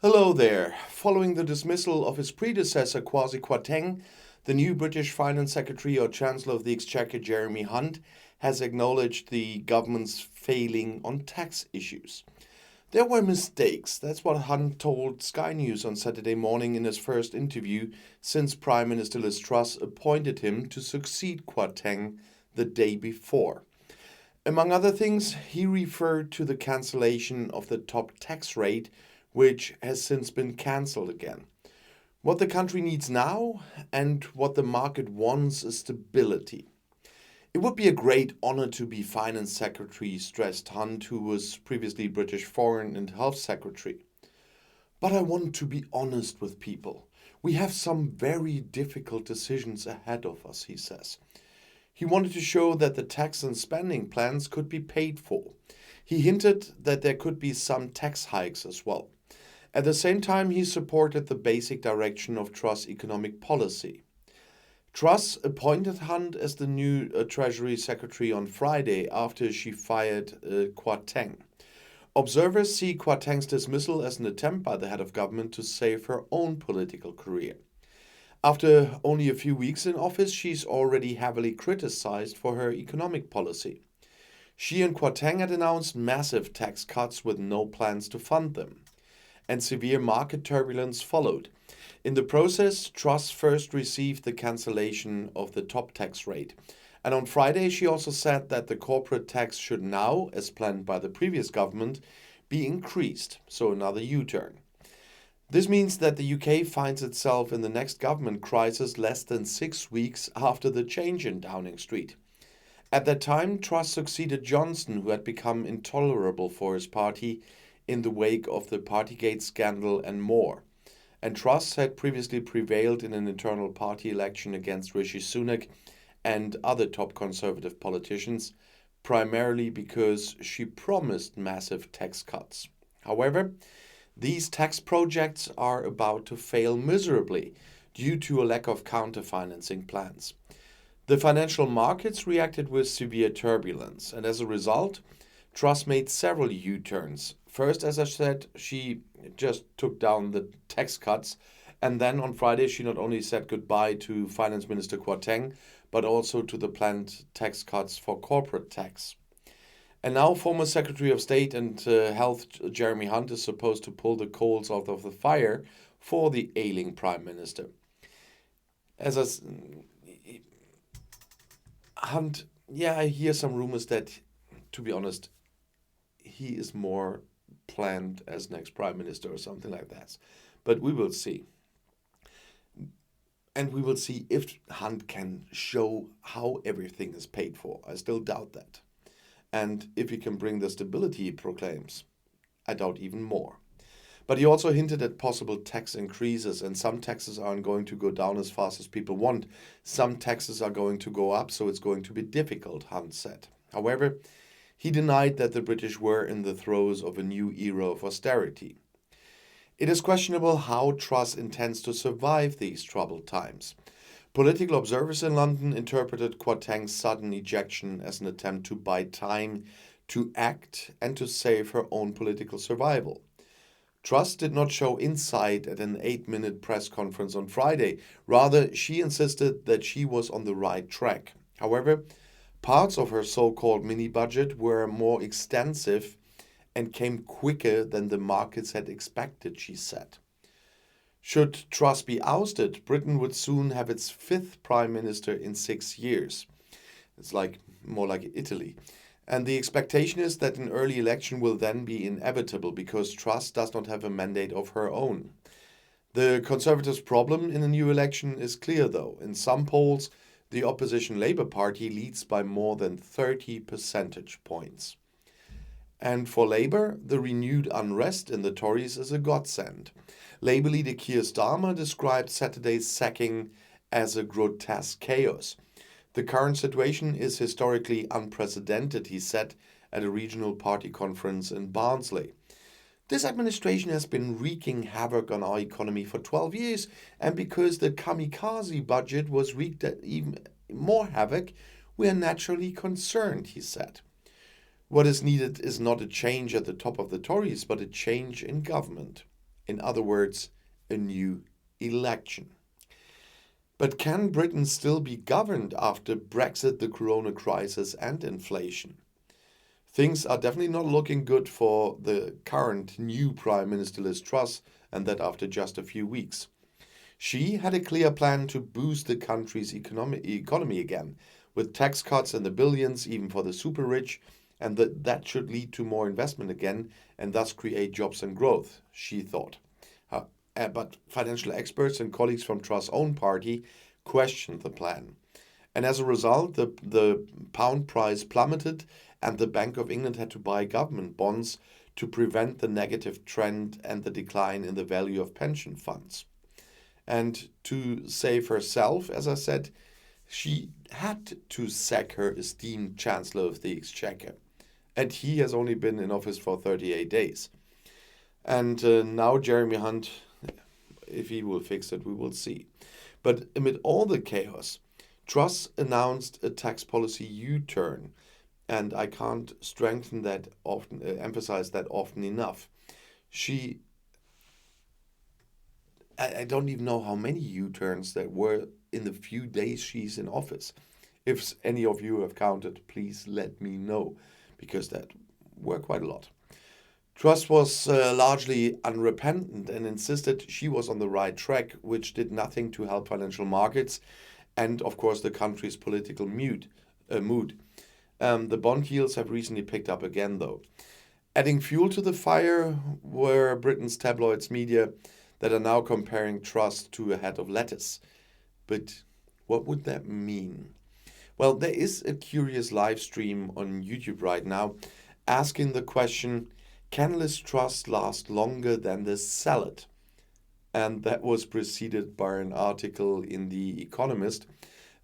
Hello there. Following the dismissal of his predecessor, Kwasi Kwarteng, the new British Finance Secretary or Chancellor of the Exchequer, Jeremy Hunt, has acknowledged the government's failing on tax issues. There were mistakes. That's what Hunt told Sky News on Saturday morning in his first interview since Prime Minister Liz Truss appointed him to succeed Kwarteng the day before. Among other things, he referred to the cancellation of the top tax rate, which has since been cancelled again. What the country needs now and what the market wants is stability. It would be a great honor to be Finance Secretary, stressed Hunt, who was previously British Foreign and Health Secretary. But I want to be honest with people. We have some very difficult decisions ahead of us, he says. He wanted to show that the tax and spending plans could be paid for. He hinted that there could be some tax hikes as well. At the same time, he supported the basic direction of Truss' economic policy. Truss appointed Hunt as the new Treasury Secretary on Friday after she fired Kwarteng. Observers see Kwarteng's dismissal as an attempt by the head of government to save her own political career. After only a few weeks in office, she's already heavily criticized for her economic policy. She and Kwarteng had announced massive tax cuts with no plans to fund them. And severe market turbulence followed. In the process, Truss first received the cancellation of the top tax rate. And on Friday, she also said that the corporate tax should now, as planned by the previous government, be increased, so another U-turn. This means that the UK finds itself in the next government crisis less than 6 weeks after the change in Downing Street. At that time, Truss succeeded Johnson, who had become intolerable for his party in the wake of the Partygate scandal and more. And Truss had previously prevailed in an internal party election against Rishi Sunak and other top conservative politicians, primarily because she promised massive tax cuts. However, these tax projects are about to fail miserably due to a lack of counter-financing plans. The financial markets reacted with severe turbulence, and as a result, Truss made several U-turns. First, as I said, she just took down the tax cuts, and then on Friday she not only said goodbye to Finance Minister Kwarteng, but also to the planned tax cuts for corporate tax. And now former Secretary of State and Health Jeremy Hunt is supposed to pull the coals out of the fire for the ailing Prime Minister. Hunt, I hear some rumors that, to be honest, he is more planned as next Prime Minister or something like that. But we will see. And we will see if Hunt can show how everything is paid for. I still doubt that. And if he can bring the stability he proclaims, I doubt even more. But he also hinted at possible tax increases, and some taxes aren't going to go down as fast as people want. Some taxes are going to go up, so it's going to be difficult, Hunt said. However, he denied that the British were in the throes of a new era of austerity. It is questionable how Truss intends to survive these troubled times. Political observers in London interpreted Kwarteng's sudden ejection as an attempt to buy time to act and to save her own political survival. Truss did not show insight at an 8-minute press conference on Friday. Rather, she insisted that she was on the right track. However, parts of her so-called mini-budget were more extensive and came quicker than the markets had expected, she said. Should Truss be ousted, Britain would soon have its 5th Prime Minister in 6 years. It's more like Italy. And the expectation is that an early election will then be inevitable because Truss does not have a mandate of her own. The Conservatives' problem in a new election is clear, though. In some polls, the opposition Labour Party leads by more than 30 percentage points. And for Labour, the renewed unrest in the Tories is a godsend. Labour leader Keir Starmer described Saturday's sacking as a grotesque chaos. The current situation is historically unprecedented, he said at a regional party conference in Barnsley. This administration has been wreaking havoc on our economy for 12 years, and because the kamikaze budget was wreaked even more havoc, we are naturally concerned, he said. What is needed is not a change at the top of the Tories, but a change in government. In other words, a new election. But can Britain still be governed after Brexit, the corona crisis, and inflation? Things are definitely not looking good for the current new Prime Minister Liz Truss, and that after just a few weeks. She had a clear plan to boost the country's economy again, with tax cuts in the billions, even for the super rich, and that should lead to more investment again and thus create jobs and growth, she thought. But financial experts and colleagues from Truss' own party questioned the plan. And as a result, the pound price plummeted and the Bank of England had to buy government bonds to prevent the negative trend and the decline in the value of pension funds. And to save herself, as I said, she had to sack her esteemed Chancellor of the Exchequer. And he has only been in office for 38 days. And now Jeremy Hunt, if he will fix it, we will see. But amid all the chaos, Truss announced a tax policy U-turn. And I can't emphasize that often enough. I don't even know how many U-turns there were in the few days she's in office. If any of you have counted, please let me know, because that were quite a lot. Truss was largely unrepentant and insisted she was on the right track, which did nothing to help financial markets and, of course, the country's political mood. The bond yields have recently picked up again, though. Adding fuel to the fire were Britain's tabloids media that are now comparing Truss to a head of lettuce. But what would that mean? Well, there is a curious live stream on YouTube right now asking the question, can Liz Truss last longer than this salad? And that was preceded by an article in The Economist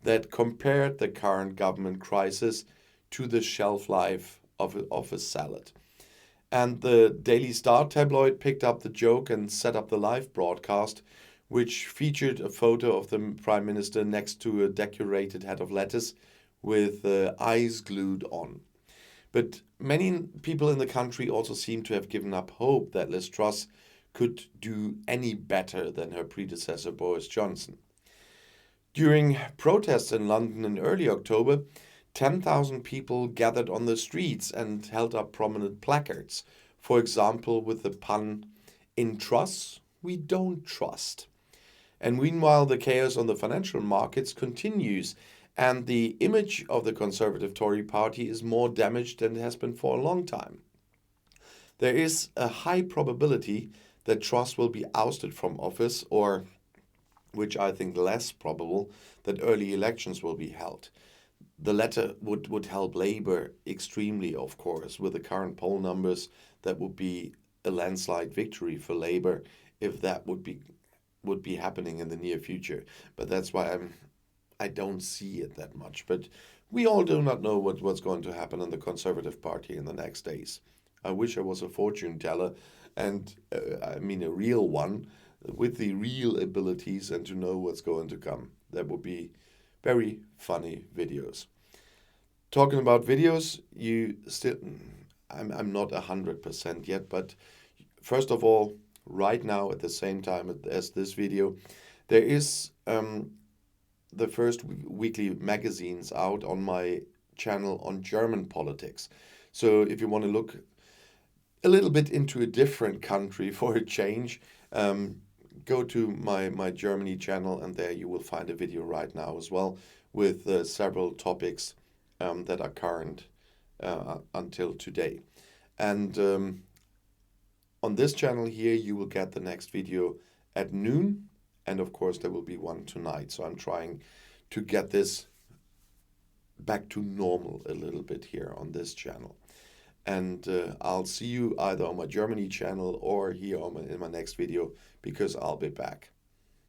that compared the current government crisis to the shelf life of a salad. And the Daily Star tabloid picked up the joke and set up the live broadcast, which featured a photo of the Prime Minister next to a decorated head of lettuce with eyes glued on. But many people in the country also seem to have given up hope that Liz Truss could do any better than her predecessor Boris Johnson. During protests in London in early October, 10,000 people gathered on the streets and held up prominent placards, for example with the pun, "In Truss, we don't trust." And meanwhile, the chaos on the financial markets continues, and the image of the Conservative Tory party is more damaged than it has been for a long time. There is a high probability that Truss will be ousted from office, or, which I think less probable, that early elections will be held. The latter would help Labour extremely, of course. With the current poll numbers, that would be a landslide victory for Labour if that would be happening in the near future. But that's why I don't see it that much. But we all do not know what's going to happen in the Conservative Party in the next days. I wish I was a fortune teller, and a real one, with the real abilities and to know what's going to come. That would be very funny videos. Talking about videos, I'm not 100% yet, but first of all, right now at the same time as this video, there is the first weekly magazines out on my channel on German politics. So if you want to look a little bit into a different country for a change, go to my Germany channel, and there you will find a video right now as well with several topics that are current until today. And on this channel here, you will get the next video at noon, and of course there will be one tonight. So I'm trying to get this back to normal a little bit here on this channel. And I'll see you either on my Germany channel or here in my next video, because I'll be back.